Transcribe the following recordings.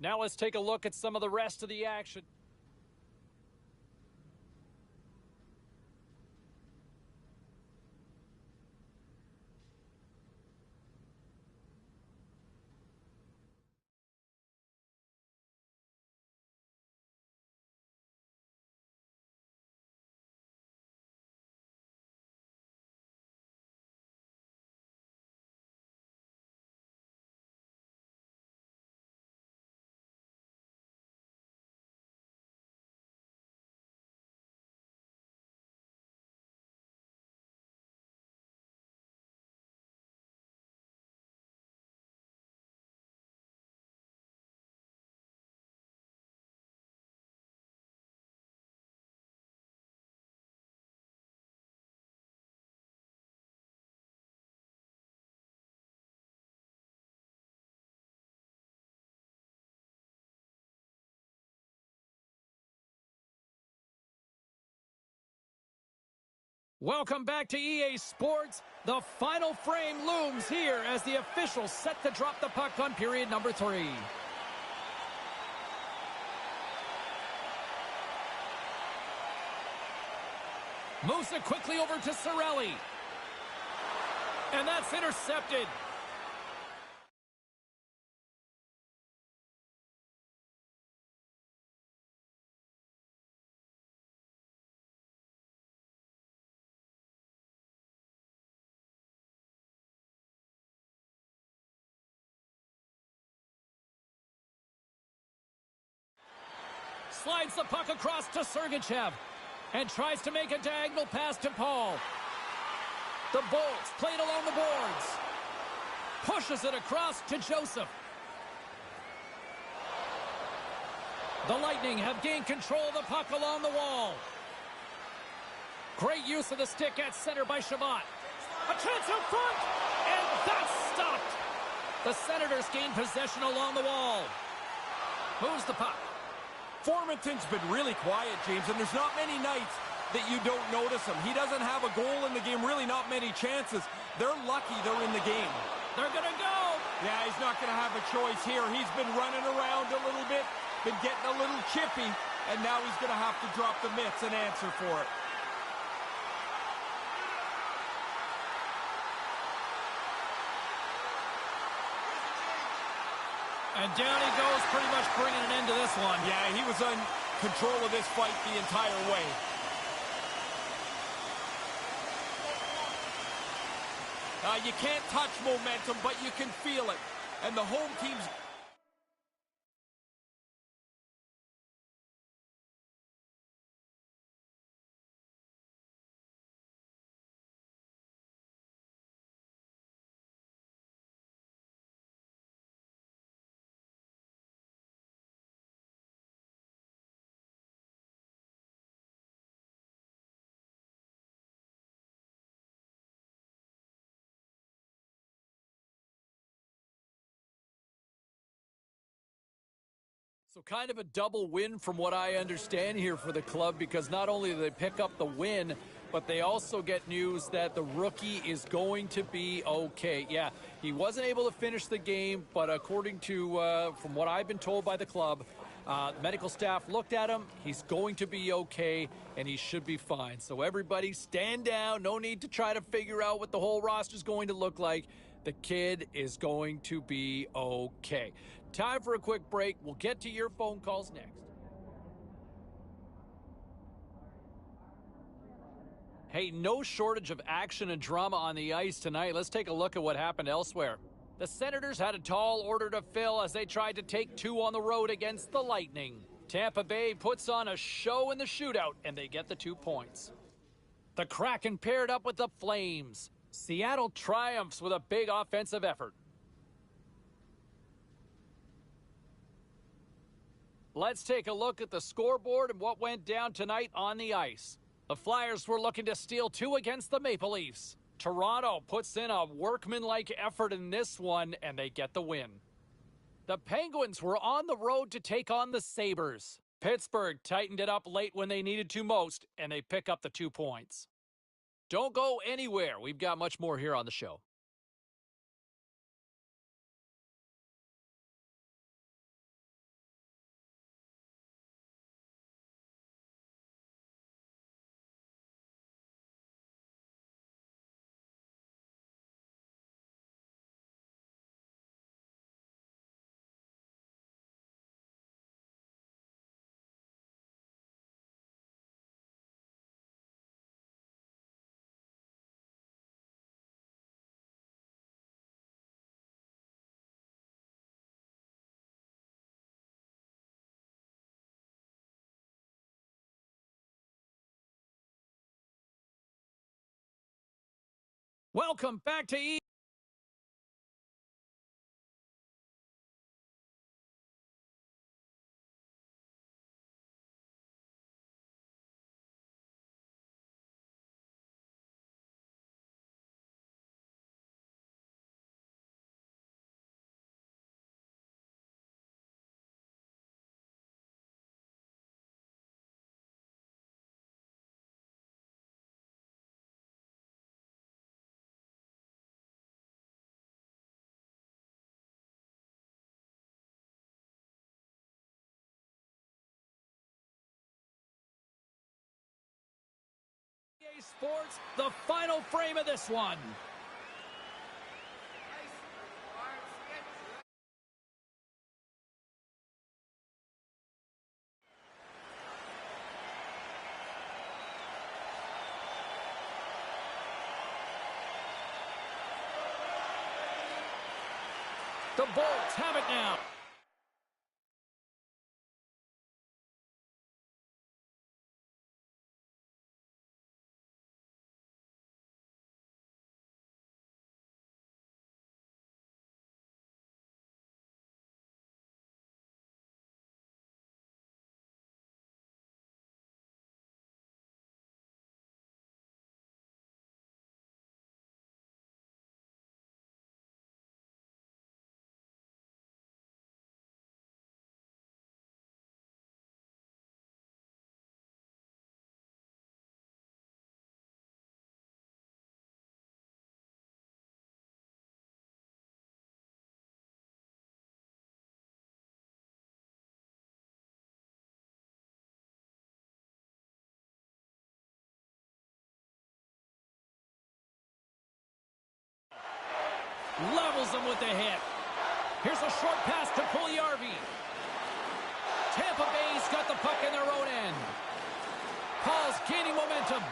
Now let's take a look at some of the rest of the action. Welcome back to EA Sports. The final frame looms here as the officials set to drop the puck on period number 3. Moves it quickly over to Cirelli. And that's intercepted. Slides the puck across to Sergachev and tries to make a diagonal pass to Paul. The Bolts played along the boards. Pushes it across to Joseph. The Lightning have gained control of the puck along the wall. Great use of the stick at center by Shabbat. A chance out front, and that's stopped. The Senators gain possession along the wall. Moves the puck. Formanton's been really quiet, James, and there's not many nights that you don't notice him. He doesn't have a goal in the game, really not many chances. They're lucky they're in the game. They're going to go. Yeah, he's not going to have a choice here. He's been running around a little bit, been getting a little chippy, and now he's going to have to drop the mitts and answer for it. And down he goes, pretty much bringing an end to this one. Yeah, he was in control of this fight the entire way. You can't touch momentum, but you can feel it. And the home team's... So kind of a double win from what I understand here for the club, because not only do they pick up the win, but they also get news that the rookie is going to be okay. Yeah, he wasn't able to finish the game, but according to, from what I've been told by the club, medical staff looked at him. He's going to be okay, and he should be fine. So everybody stand down. No need to try to figure out what the whole roster is going to look like. The kid is going to be okay. Time for a quick break. We'll get to your phone calls next. Hey, no shortage of action and drama on the ice tonight. Let's take a look at what happened elsewhere. The Senators had a tall order to fill as they tried to take 2 on the road against the Lightning. Tampa Bay puts on a show in the shootout, and they get the 2 points. The Kraken paired up with the Flames. Seattle triumphs with a big offensive effort. Let's take a look at the scoreboard and what went down tonight on the ice. The Flyers were looking to steal 2 against the Maple Leafs. Toronto puts in a workmanlike effort in this one, and they get the win. The Penguins were on the road to take on the Sabres. Pittsburgh tightened it up late when they needed to most, and they pick up the 2 points. Don't go anywhere. We've got much more here on the show. Welcome back to EA Sports, the final frame of this one. The Bolts have it now. Levels them with the hit. Here's a short pass to Puljujarvi. Tampa Bay's got the puck in their own end. Paul's gaining momentum.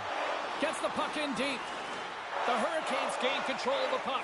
Gets the puck in deep. The Hurricanes gain control of the puck.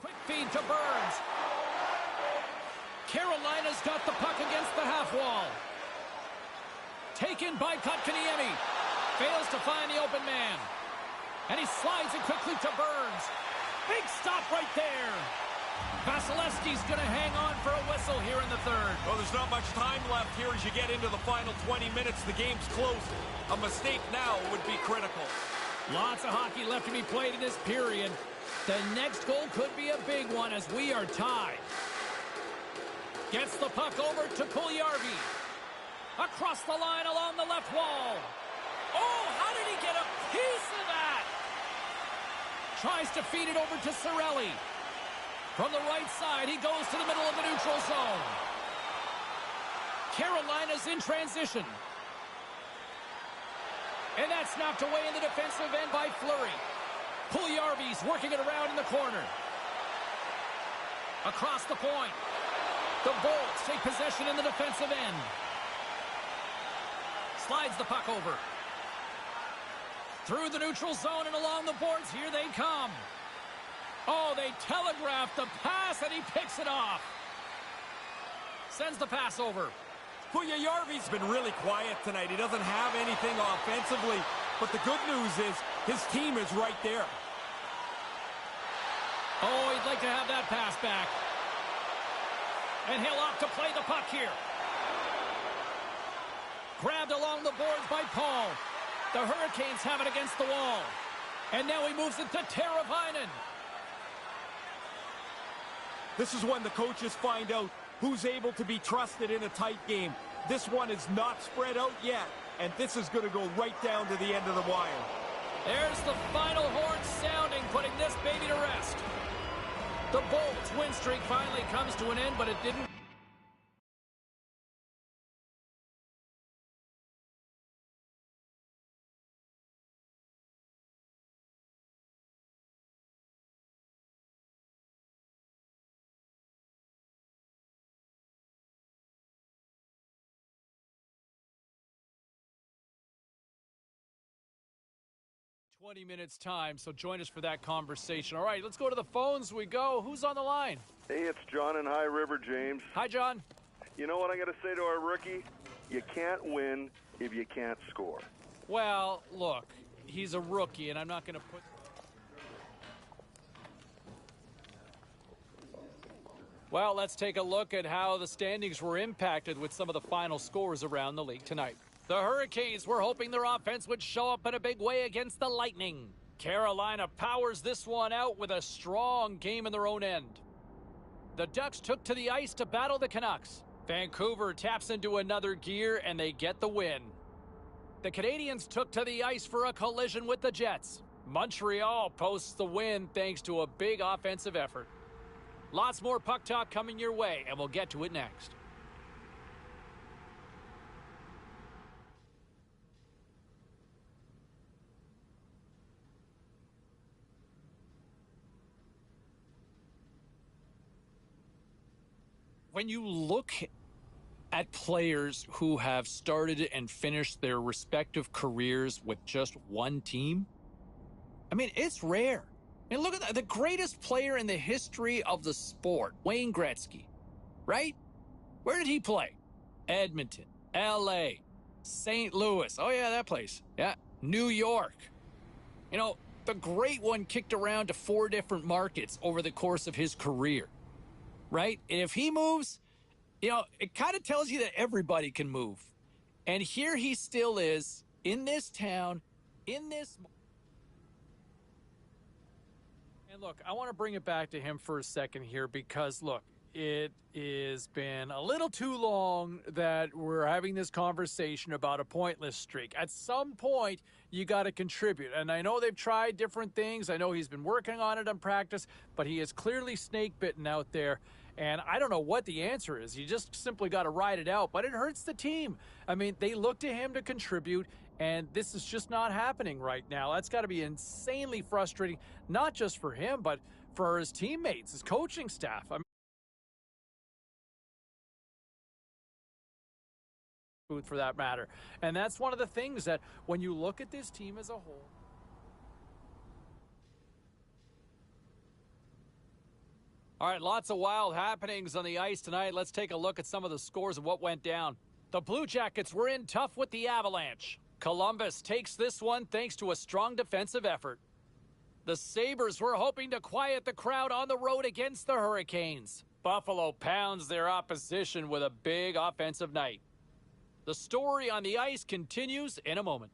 Quick feed to Burns. Carolina's got the puck against the half wall. Taken by Kotkaniemi. Fails to find the open man. And he slides it quickly to Burns. Big stop right there. Vasilevsky's going to hang on for a whistle here in the third. Well, there's not much time left here as you get into the final 20 minutes. The game's close. A mistake now would be critical. Lots of hockey left to be played in this period. The next goal could be a big one as we are tied. Gets the puck over to Puljujarvi. Across the line along the left wall. Oh, how did he get a piece of that? Tries to feed it over to Cirelli. From the right side, he goes to the middle of the neutral zone. Carolina's in transition. And that's knocked away in the defensive end by Fleury. Puljujarvi's working it around in the corner. Across the point. The Bolts take possession in the defensive end. Slides the puck over. Through the neutral zone and along the boards. Here they come. Oh, they telegraphed the pass and he picks it off. Sends the pass over. Puljujarvi's been really quiet tonight. He doesn't have anything offensively. But the good news is his team is right there. Oh, he'd like to have that pass back. And he'll opt to play the puck here. Grabbed along the boards by Paul. The Hurricanes have it against the wall. And now he moves it to Teravainen. This is when the coaches find out who's able to be trusted in a tight game. This one is not spread out yet, and this is going to go right down to the end of the wire. There's the final horn sounding, putting this baby to rest. The Bolts' win streak finally comes to an end, but it didn't. Minutes time, so join us for that conversation. All right, let's go to the phones. We go. Who's on the line? Hey, it's John in High River, James. Hi, John. You know what I got to say to our rookie? You can't win if you can't score. Well, look, he's a rookie, and I'm not going to put... Well, let's take a look at how the standings were impacted with some of the final scores around the league tonight. The Hurricanes were hoping their offense would show up in a big way against the Lightning. Carolina powers this one out with a strong game in their own end. The Ducks took to the ice to battle the Canucks. Vancouver taps into another gear and they get the win. The Canadiens took to the ice for a collision with the Jets. Montreal posts the win thanks to a big offensive effort. Lots more puck talk coming your way, and we'll get to it next. When you look at players who have started and finished their respective careers with just one team, I mean, it's rare. I mean, look at that. The greatest player in the history of the sport, Wayne Gretzky, right? Where did he play? Edmonton, L.A., St. Louis. Oh, yeah, that place. Yeah, New York. You know, the great one kicked around to 4 different markets over the course of his career. Right? And if he moves, you know, it kind of tells you that everybody can move. And here he still is in this town, in this. And look, I want to bring it back to him for a second here because, look, it has been a little too long that we're having this conversation about a pointless streak. At some point, you got to contribute. And I know they've tried different things. I know he's been working on it in practice, but he is clearly snake bitten out there. And I don't know what the answer is. You just simply got to ride it out. But it hurts the team. I mean, they look to him to contribute, and this is just not happening right now. That's got to be insanely frustrating, not just for him, but for his teammates, his coaching staff. I mean, for that matter. And that's one of the things that when you look at this team as a whole, all right, lots of wild happenings on the ice tonight. Let's take a look at some of the scores of what went down. The Blue Jackets were in tough with the Avalanche. Columbus takes this one thanks to a strong defensive effort. The Sabres were hoping to quiet the crowd on the road against the Hurricanes. Buffalo pounds their opposition with a big offensive night. The story on the ice continues in a moment.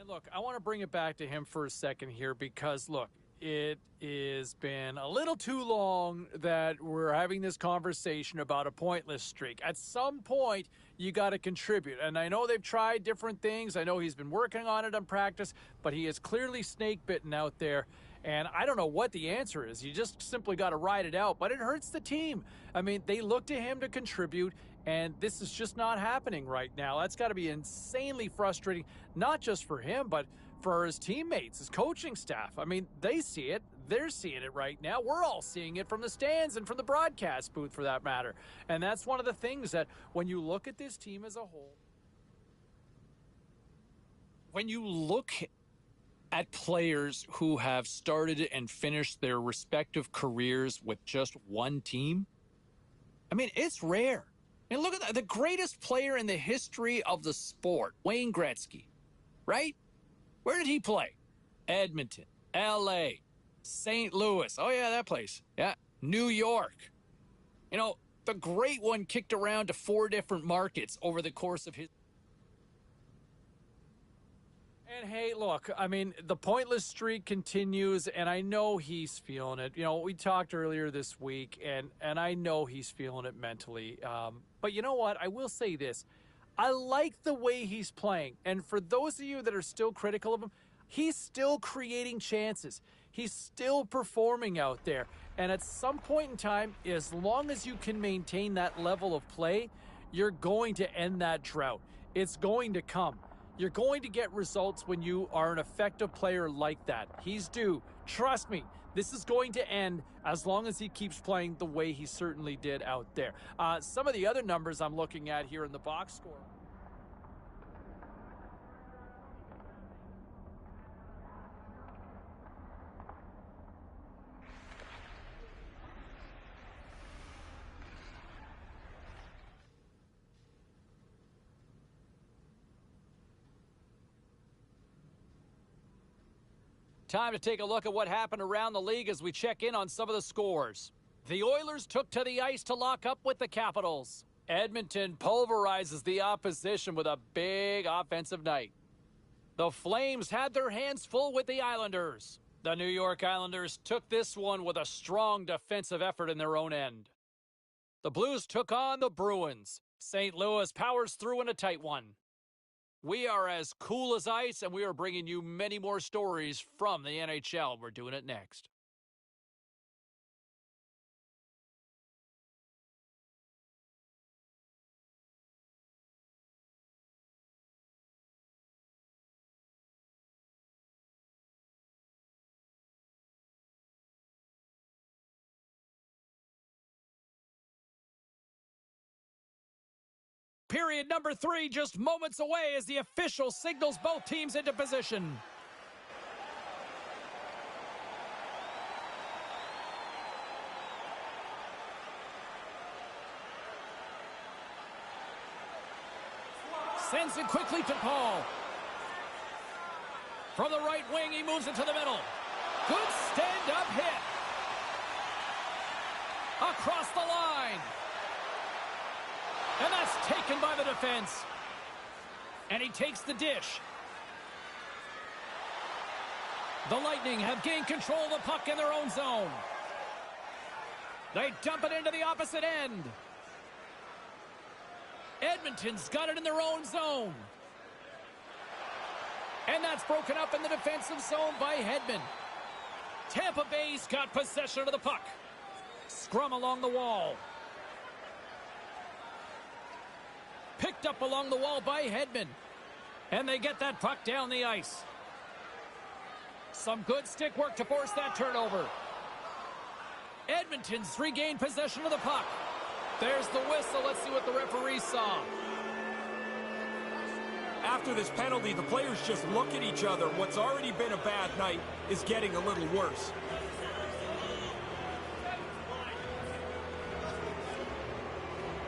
And look, I want to bring it back to him for a second here because, look, it has been a little too long that we're having this conversation about a pointless streak. At some point, you got to contribute. And I know they've tried different things. I know he's been working on it in practice, but he is clearly snake-bitten out there. And I don't know what the answer is. You just simply got to ride it out. But it hurts the team. I mean, they look to him to contribute, and this is just not happening right now. That's got to be insanely frustrating, not just for him, but for his teammates, his coaching staff. I mean, they see it. They're seeing it right now. We're all seeing it from the stands and from the broadcast booth, for that matter. And that's one of the things that when you look at this team as a whole, when you look at players who have started and finished their respective careers with just one team, I mean, it's rare. And look at that. The greatest player in the history of the sport, Wayne Gretzky, right? Where did he play? Edmonton, L.A., St. Louis. Oh, yeah, that place. Yeah, New York. You know, the great one kicked around to 4 different markets over the course of his... And hey, look, I mean, the pointless streak continues, and I know he's feeling it. You know, we talked earlier this week, and I know he's feeling it mentally. But you know what? I will say this. I like the way he's playing. And for those of you that are still critical of him, he's still creating chances. He's still performing out there. And at some point in time, as long as you can maintain that level of play, you're going to end that drought. It's going to come. You're going to get results when you are an effective player like that. He's due. Trust me, this is going to end as long as he keeps playing the way he certainly did out there. Some of the other numbers I'm looking at here in the box score. Time to take a look at what happened around the league as we check in on some of the scores. The Oilers took to the ice to lock up with the Capitals. Edmonton pulverizes the opposition with a big offensive night. The Flames had their hands full with the Islanders. The New York Islanders took this one with a strong defensive effort in their own end. The Blues took on the Bruins. St. Louis powers through in a tight one. We are as cool as ice, and we are bringing you many more stories from the NHL. We're doing it next. Period number 3 just moments away as the official signals both teams into position. Sends it quickly to Paul. From the right wing, he moves it to the middle. Good stand-up hit. Across the line. And that's taken by the defense. And he takes the dish. The Lightning have gained control of the puck in their own zone. They dump it into the opposite end. Edmonton's got it in their own zone. And that's broken up in the defensive zone by Hedman. Tampa Bay's got possession of the puck. Scrum along the wall. Picked up along the wall by Hedman. And they get that puck down the ice. Some good stick work to force that turnover. Edmonton's regained possession of the puck. There's the whistle. Let's see what the referee saw. After this penalty, the players just look at each other. What's already been a bad night is getting a little worse.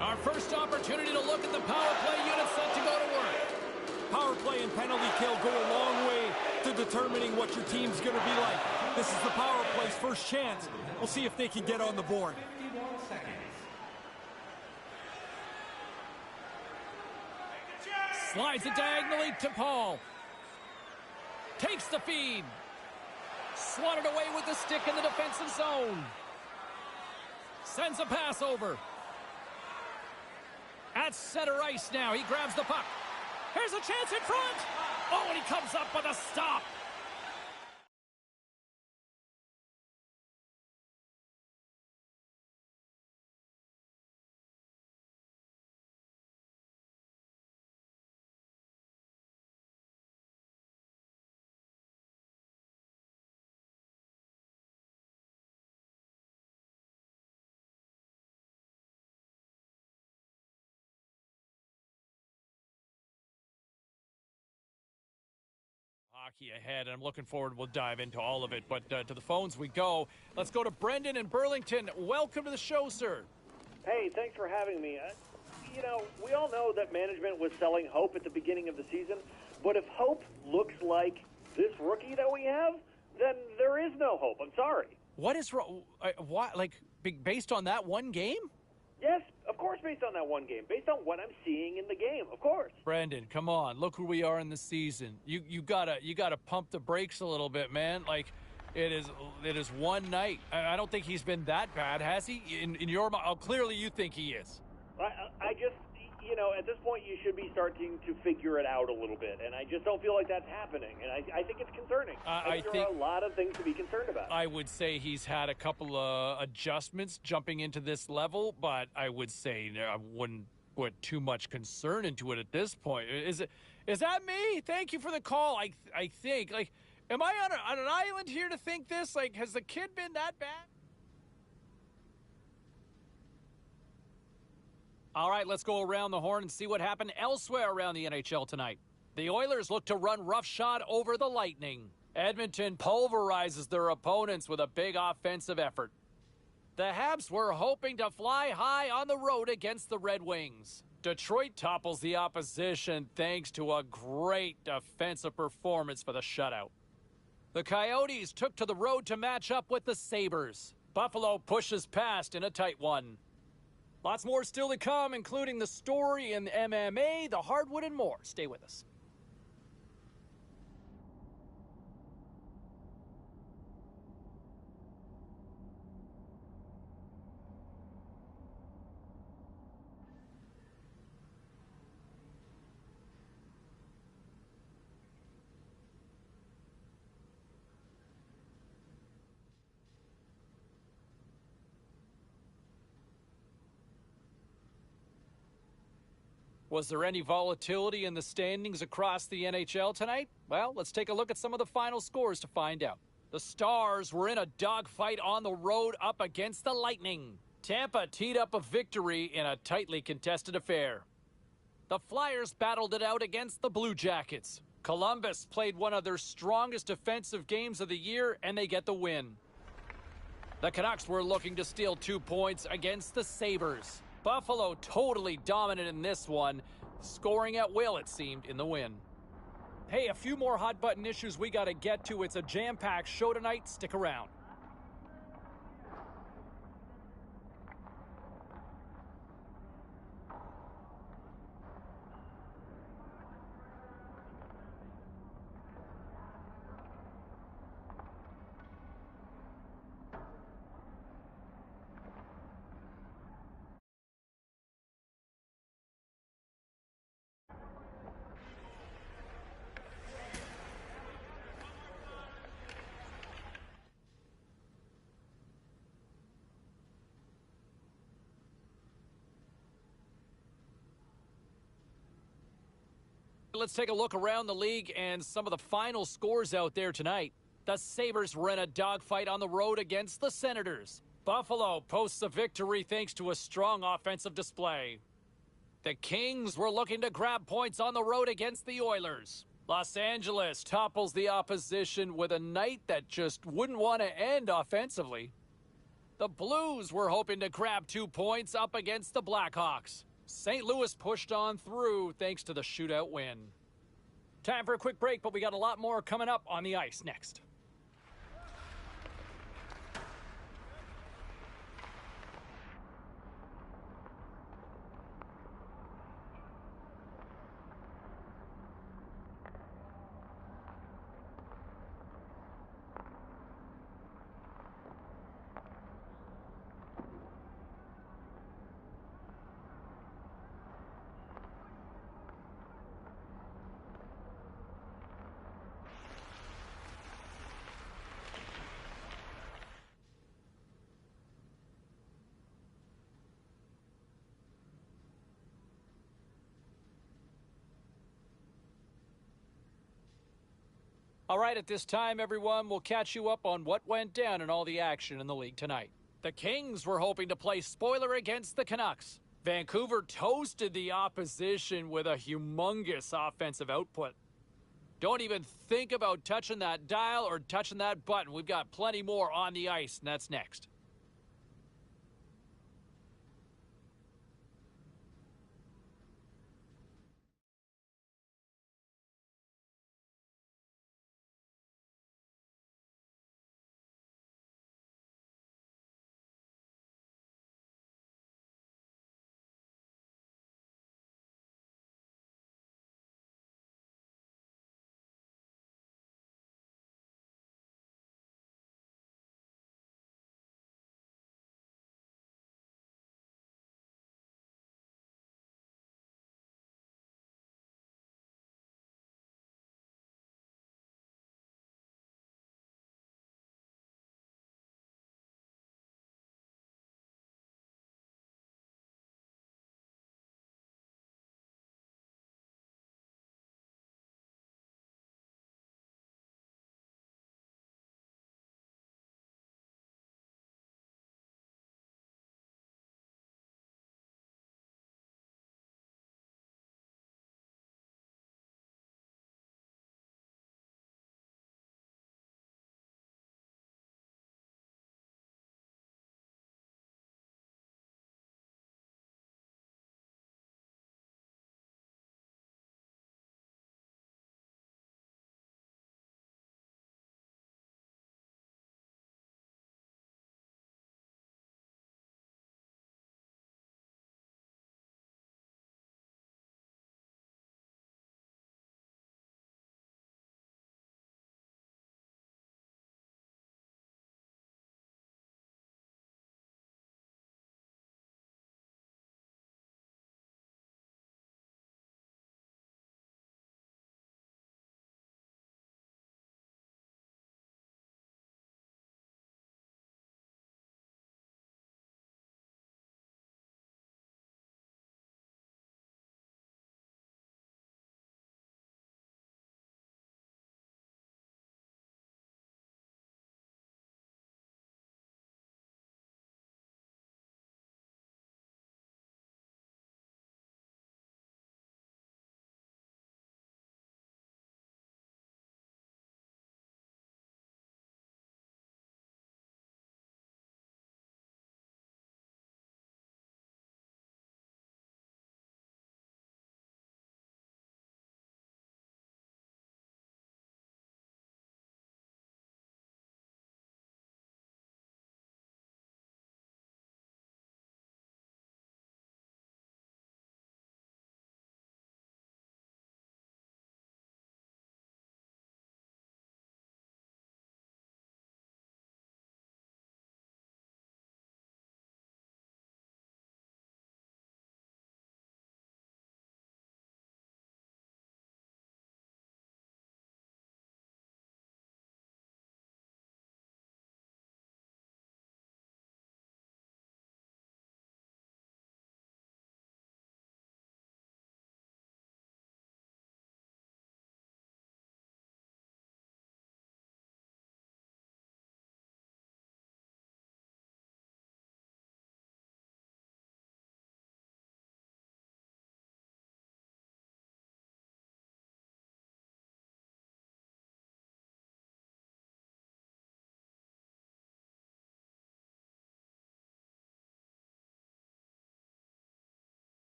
Our first opportunity to look at the power play unit set to go to work. Power play and penalty kill go a long way to determining what your team's going to be like. This is the power play's first chance. We'll see if they can get on the board. Slides it diagonally to Paul. Takes the feed. Swatted away with the stick in the defensive zone. Sends a pass over. At center ice now. He grabs the puck. Here's a chance in front. Oh, and he comes up with a stop. Hockey ahead, and I'm looking forward. We'll dive into all of it, but to the phones we go. Let's go to Brendan in Burlington. Welcome to the show, sir. Hey, thanks for having me. You know, we all know that management was selling hope at the beginning of the season, but if hope looks like this rookie that we have, then there is no hope. I'm sorry. What is wrong? Why? Like, based on that one game? Yes, of course, based on that one game, based on what I'm seeing in the game, of course. Brendan, come on. Look who we are in the season. You gotta pump the brakes a little bit, man. Like, it is one night. I don't think he's been that bad, has he? In your mind, clearly you think he is. I just, you know, at this point you should be starting to figure it out a little bit, and I just don't feel like that's happening, and I think it's concerning. I think there are a lot of things to be concerned about. I would say he's had a couple of adjustments jumping into this level, but I would say I wouldn't put too much concern into it at this point. Is that me? Thank you for the call. I think, like, am I on an island here to think this? Like, has the kid been that bad? All right, let's go around the horn and see what happened elsewhere around the NHL tonight. The Oilers look to run roughshod over the Lightning. Edmonton pulverizes their opponents with a big offensive effort. The Habs were hoping to fly high on the road against the Red Wings. Detroit topples the opposition thanks to a great defensive performance for the shutout. The Coyotes took to the road to match up with the Sabres. Buffalo pushes past in a tight one. Lots more still to come, including the story in MMA, the hardwood, and more. Stay with us. Was there any volatility in the standings across the NHL tonight? Well, let's take a look at some of the final scores to find out. The Stars were in a dogfight on the road up against the Lightning. Tampa teed up a victory in a tightly contested affair. The Flyers battled it out against the Blue Jackets. Columbus played one of their strongest defensive games of the year, and they get the win. The Canucks were looking to steal 2 points against the Sabres. Buffalo totally dominant in this one, scoring at will, it seemed, in the win. Hey, a few more hot-button issues we got to get to. It's a jam-packed show tonight. Stick around. Let's take a look around the league and some of the final scores out there tonight. The Sabres were in a dogfight on the road against the Senators. Buffalo posts a victory thanks to a strong offensive display. The Kings were looking to grab points on the road against the Oilers. Los Angeles topples the opposition with a night that just wouldn't want to end offensively. The Blues were hoping to grab 2 points up against the Blackhawks. St. Louis pushed on through thanks to the shootout win. Time for a quick break, but we got a lot more coming up on the ice next. All right, at this time, everyone, we'll catch you up on what went down in all the action in the league tonight. The Kings were hoping to play spoiler against the Canucks. Vancouver toasted the opposition with a humongous offensive output. Don't even think about touching that dial or touching that button. We've got plenty more on the ice, and that's next.